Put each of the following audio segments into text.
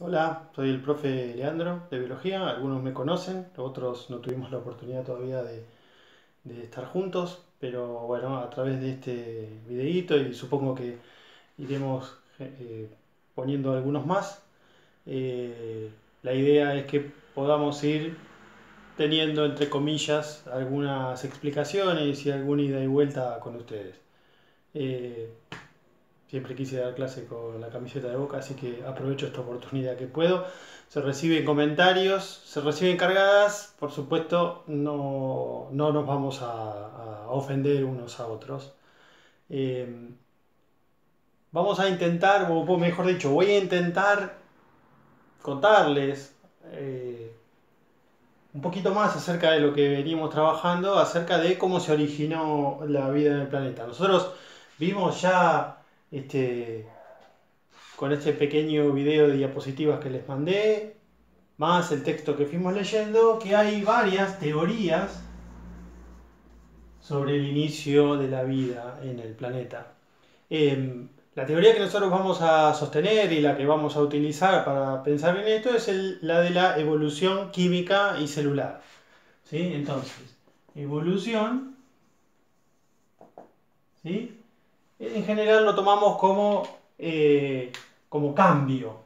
Hola, soy el profe Leandro de biología. Algunos me conocen, otros no tuvimos la oportunidad todavía de estar juntos, pero bueno, a través de este videíto y supongo que iremos poniendo algunos más. La idea es que podamos ir teniendo, entre comillas, algunas explicaciones y alguna ida y vuelta con ustedes. Eh, Siempre quise dar clase con la camiseta de Boca, así que aprovecho esta oportunidad que puedo. Se reciben comentarios, se reciben cargadas, por supuesto, no nos vamos a ofender unos a otros. Eh, Vamos a intentar, o mejor dicho, voy a intentar contarles un poquito más acerca de lo que venimos trabajando, acerca de cómo se originó la vida en el planeta. Nosotros vimos ya con este pequeño video de diapositivas que les mandé, más el texto que fuimos leyendo, que hay varias teorías sobre el inicio de la vida en el planeta. La teoría que nosotros vamos a sostener y la que vamos a utilizar para pensar en esto es la de la evolución química y celular. ¿Sí? Entonces, evolución, ¿sí? En general lo tomamos como cambio.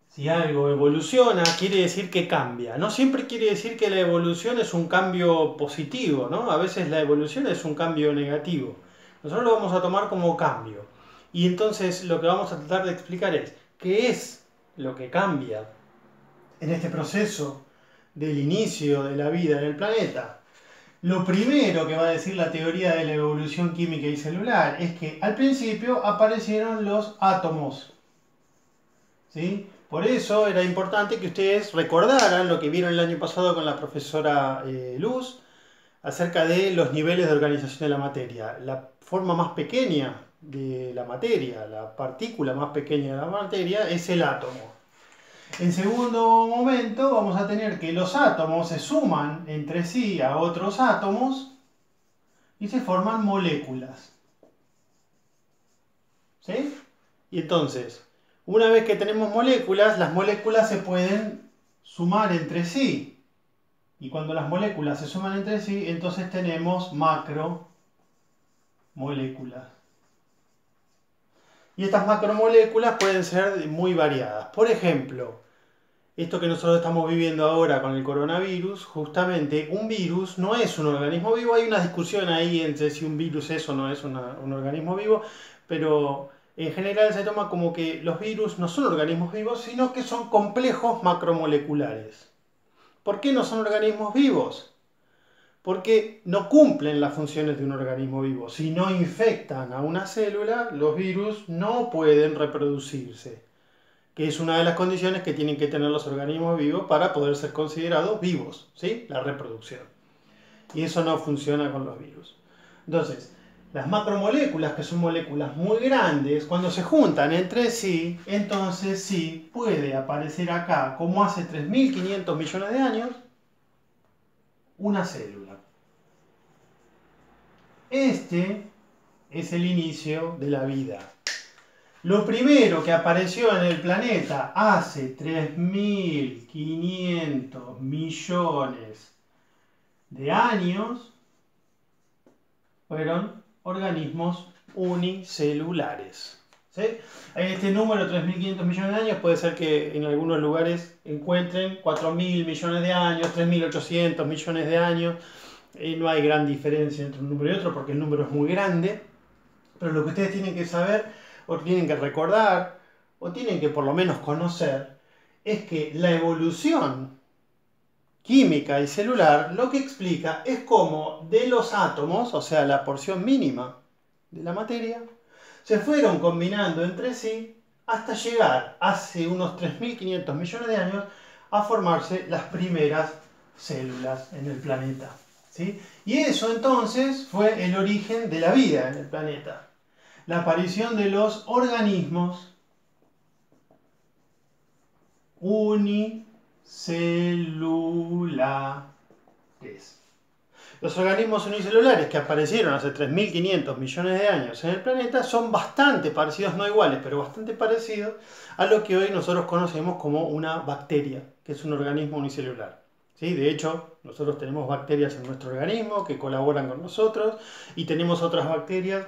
Si algo evoluciona, quiere decir que cambia. No siempre quiere decir que la evolución es un cambio positivo, ¿no? A veces la evolución es un cambio negativo. Nosotros lo vamos a tomar como cambio. Y entonces lo que vamos a tratar de explicar es qué es lo que cambia en este proceso del inicio de la vida en el planeta. Lo primero que va a decir la teoría de la evolución química y celular es que al principio aparecieron los átomos. ¿Sí? Por eso era importante que ustedes recordaran lo que vieron el año pasado con la profesora Luz acerca de los niveles de organización de la materia. La forma más pequeña de la materia, la partícula más pequeña de la materia es el átomo. En segundo momento vamos a tener que los átomos se suman entre sí a otros átomos y se forman moléculas. ¿Sí? Y entonces, una vez que tenemos moléculas, las moléculas se pueden sumar entre sí. Y cuando las moléculas se suman entre sí, entonces tenemos macromoléculas. Y estas macromoléculas pueden ser muy variadas. Por ejemplo, esto que nosotros estamos viviendo ahora con el coronavirus, justamente un virus no es un organismo vivo. Hay una discusión ahí entre si un virus es o no es un organismo vivo, pero en general se toma como que los virus no son organismos vivos, sino que son complejos macromoleculares. ¿Por qué no son organismos vivos? Porque no cumplen las funciones de un organismo vivo. Si no infectan a una célula, los virus no pueden reproducirse, que es una de las condiciones que tienen que tener los organismos vivos para poder ser considerados vivos, ¿sí? La reproducción. Y eso no funciona con los virus. Entonces, las macromoléculas, que son moléculas muy grandes, cuando se juntan entre sí, entonces sí puede aparecer acá, como hace 3.500 millones de años, una célula. Este es el inicio de la vida. Lo primero que apareció en el planeta hace 3.500 millones de años fueron organismos unicelulares. ¿Sí? Este número, 3.500 millones de años, puede ser que en algunos lugares encuentren 4.000 millones de años, 3.800 millones de años. No hay gran diferencia entre un número y otro porque el número es muy grande. Pero lo que ustedes tienen que saber, o tienen que recordar, o tienen que por lo menos conocer, es que la evolución química y celular lo que explica es cómo de los átomos, o sea, la porción mínima de la materia, se fueron combinando entre sí hasta llegar hace unos 3.500 millones de años a formarse las primeras células en el planeta. ¿Sí? Y eso entonces fue el origen de la vida en el planeta. La aparición de los organismos unicelulares. Los organismos unicelulares que aparecieron hace 3.500 millones de años en el planeta son bastante parecidos, no iguales, pero bastante parecidos a lo que hoy nosotros conocemos como una bacteria, que es un organismo unicelular. ¿Sí? De hecho, nosotros tenemos bacterias en nuestro organismo que colaboran con nosotros y tenemos otras bacterias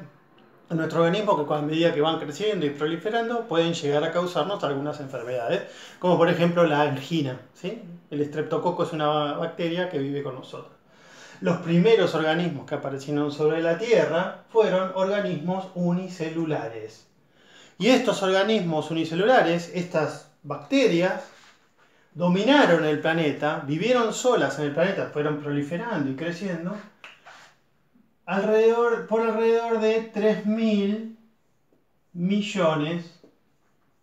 en nuestro organismo que a medida que van creciendo y proliferando pueden llegar a causarnos algunas enfermedades, como por ejemplo la angina. ¿Sí? El estreptococo es una bacteria que vive con nosotros. Los primeros organismos que aparecieron sobre la Tierra fueron organismos unicelulares. Y estos organismos unicelulares, estas bacterias, dominaron el planeta, vivieron solas en el planeta, fueron proliferando y creciendo por alrededor de 3.000 millones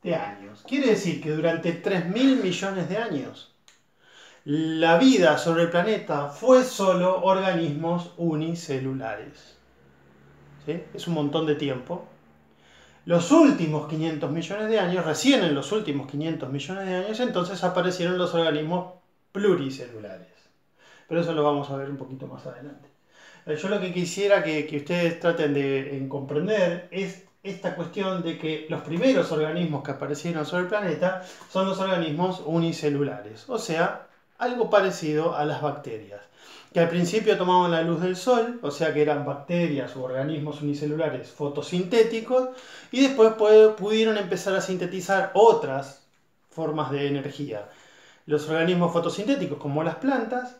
de años. Quiere decir que durante 3.000 millones de años la vida sobre el planeta fue solo organismos unicelulares. ¿Sí? Es un montón de tiempo. Los últimos 500 millones de años, recién en los últimos 500 millones de años, entonces aparecieron los organismos pluricelulares. Pero eso lo vamos a ver un poquito más adelante. Yo lo que quisiera que ustedes traten de comprender es esta cuestión de que los primeros organismos que aparecieron sobre el planeta son los organismos unicelulares, o sea, algo parecido a las bacterias, que al principio tomaban la luz del sol, o sea que eran bacterias u organismos unicelulares fotosintéticos, y después pudieron empezar a sintetizar otras formas de energía. Los organismos fotosintéticos, como las plantas,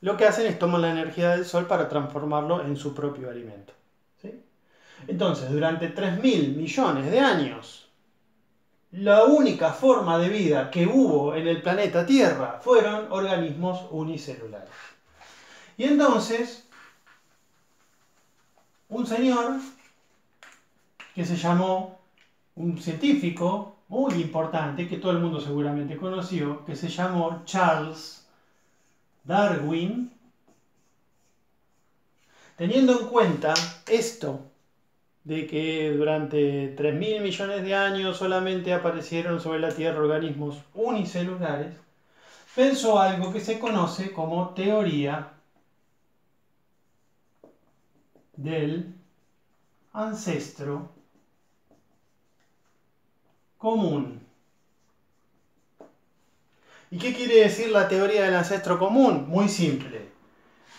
lo que hacen es tomar la energía del sol para transformarlo en su propio alimento. ¿Sí? Entonces, durante 3.000 millones de años, la única forma de vida que hubo en el planeta Tierra fueron organismos unicelulares. Y entonces, un señor que se llamó, un científico muy importante, que todo el mundo seguramente conoció, que se llamó Charles Darwin, teniendo en cuenta esto, de que durante 3.000 millones de años solamente aparecieron sobre la Tierra organismos unicelulares, pensó algo que se conoce como teoría del ancestro común. ¿Y qué quiere decir la teoría del ancestro común? Muy simple.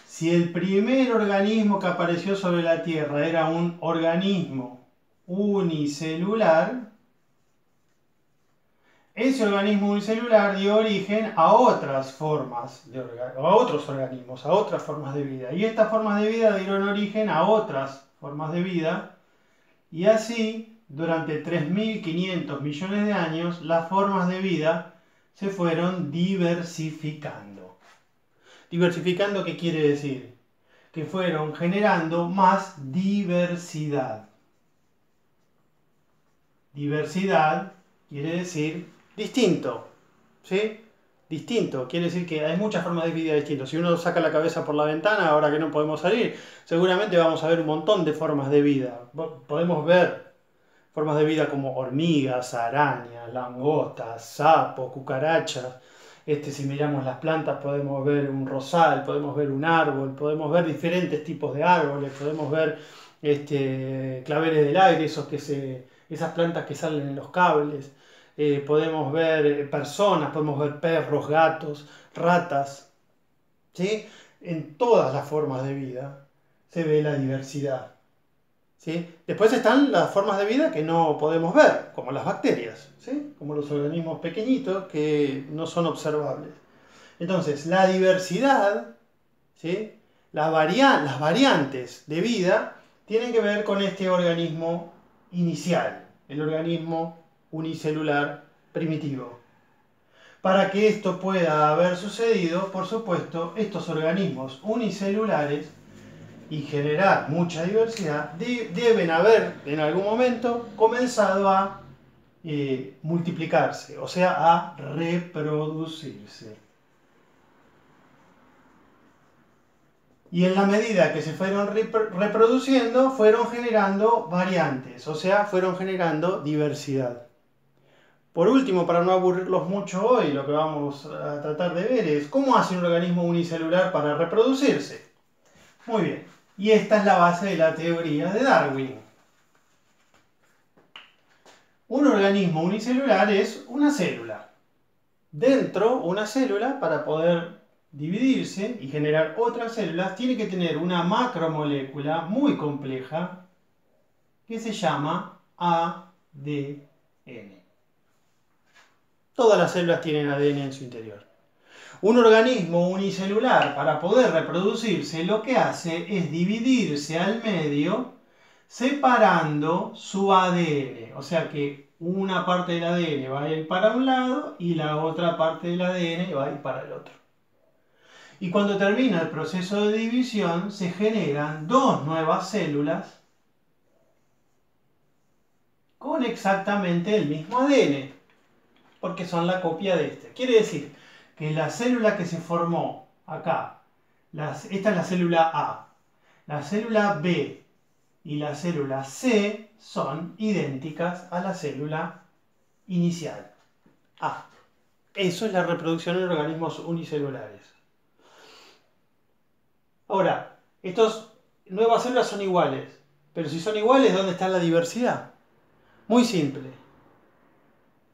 Si el primer organismo que apareció sobre la Tierra era un organismo unicelular, ese organismo unicelular dio origen a otras formas a otros organismos, a otras formas de vida. Y estas formas de vida dieron origen a otras formas de vida. Y así, durante 3.500 millones de años, las formas de vida se fueron diversificando. ¿Diversificando qué quiere decir? Que fueron generando más diversidad. Diversidad quiere decir distinto, ¿sí? Distinto, quiere decir que hay muchas formas de vida distintas. Si uno saca la cabeza por la ventana, ahora que no podemos salir, seguramente vamos a ver un montón de formas de vida. Podemos ver formas de vida como hormigas, arañas, langostas, sapos, cucarachas. Si miramos las plantas podemos ver un rosal, podemos ver un árbol, podemos ver diferentes tipos de árboles, podemos ver claveles del aire, esas plantas que salen en los cables. Podemos ver personas, podemos ver perros, gatos, ratas. ¿Sí? En todas las formas de vida se ve la diversidad. ¿Sí? Después están las formas de vida que no podemos ver, como las bacterias, ¿sí? Como los organismos pequeñitos que no son observables. Entonces, la diversidad, ¿sí? Las variantes de vida tienen que ver con este organismo inicial, el organismo unicelular primitivo. Para que esto pueda haber sucedido, por supuesto, estos organismos unicelulares y generar mucha diversidad, deben haber en algún momento comenzado a multiplicarse, o sea, a reproducirse. Y en la medida que se fueron reproduciendo, fueron generando variantes, o sea, fueron generando diversidad. Por último, para no aburrirlos mucho hoy, lo que vamos a tratar de ver es cómo hace un organismo unicelular para reproducirse. Muy bien. Y esta es la base de la teoría de Darwin. Un organismo unicelular es una célula. Dentro, una célula, para poder dividirse y generar otras células, tiene que tener una macromolécula muy compleja que se llama ADN. Todas las células tienen ADN en su interior. Un organismo unicelular, para poder reproducirse, lo que hace es dividirse al medio separando su ADN. O sea que una parte del ADN va a ir para un lado y la otra parte del ADN va a ir para el otro. Y cuando termina el proceso de división, se generan dos nuevas células con exactamente el mismo ADN, porque son la copia de este. Quiere decir que la célula que se formó acá, esta es la célula A, la célula B y la célula C son idénticas a la célula inicial A. Eso es la reproducción en organismos unicelulares. Ahora, estas nuevas células son iguales, pero si son iguales, ¿dónde está la diversidad? Muy simple.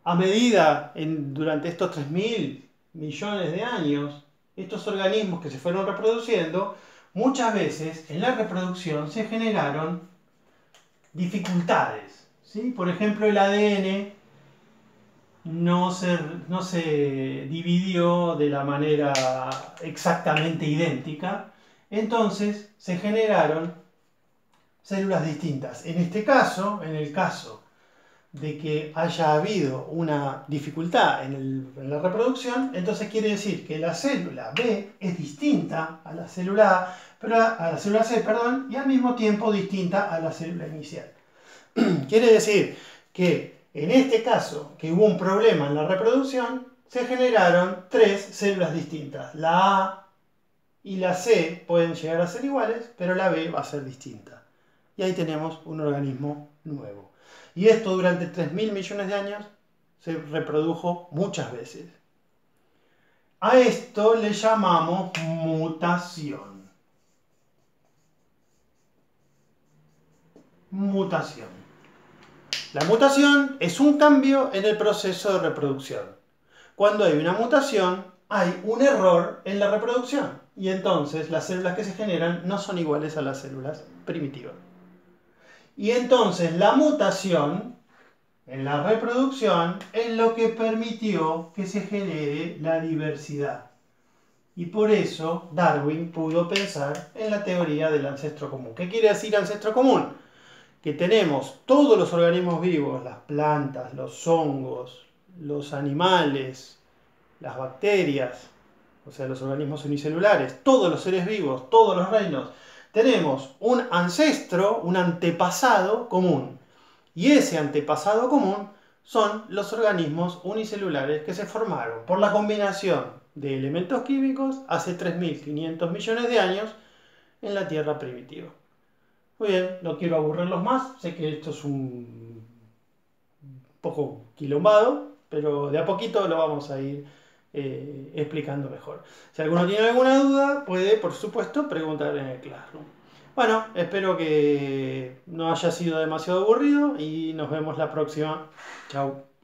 A medida, durante estos 3.000 millones de años, estos organismos que se fueron reproduciendo, muchas veces en la reproducción se generaron dificultades, ¿sí? Por ejemplo, el ADN no se dividió de la manera exactamente idéntica, entonces se generaron células distintas. En este caso, en el caso de que haya habido una dificultad en la reproducción, entonces quiere decir que la célula B es distinta a la célula A, a la célula C, perdón, y al mismo tiempo distinta a la célula inicial. Quiere decir que en este caso, que hubo un problema en la reproducción, se generaron tres células distintas. La A y la C pueden llegar a ser iguales, pero la B va a ser distinta. Y ahí tenemos un organismo nuevo. Y esto durante 3.000 millones de años se reprodujo muchas veces. A esto le llamamos mutación. Mutación. La mutación es un cambio en el proceso de reproducción. Cuando hay una mutación, hay un error en la reproducción. Y entonces las células que se generan no son iguales a las células primitivas. Y entonces la mutación en la reproducción es lo que permitió que se genere la diversidad. Y por eso Darwin pudo pensar en la teoría del ancestro común. ¿Qué quiere decir ancestro común? Que tenemos todos los organismos vivos, las plantas, los hongos, los animales, las bacterias, o sea, los organismos unicelulares, todos los seres vivos, todos los reinos, tenemos un ancestro, un antepasado común. Y ese antepasado común son los organismos unicelulares que se formaron por la combinación de elementos químicos hace 3.500 millones de años en la Tierra primitiva. Muy bien, no quiero aburrirlos más, sé que esto es un poco quilombado, pero de a poquito lo vamos a ir explicando mejor. Si alguno tiene alguna duda, puede, por supuesto, preguntar en el Classroom. Bueno, espero que no haya sido demasiado aburrido y nos vemos la próxima. Chao.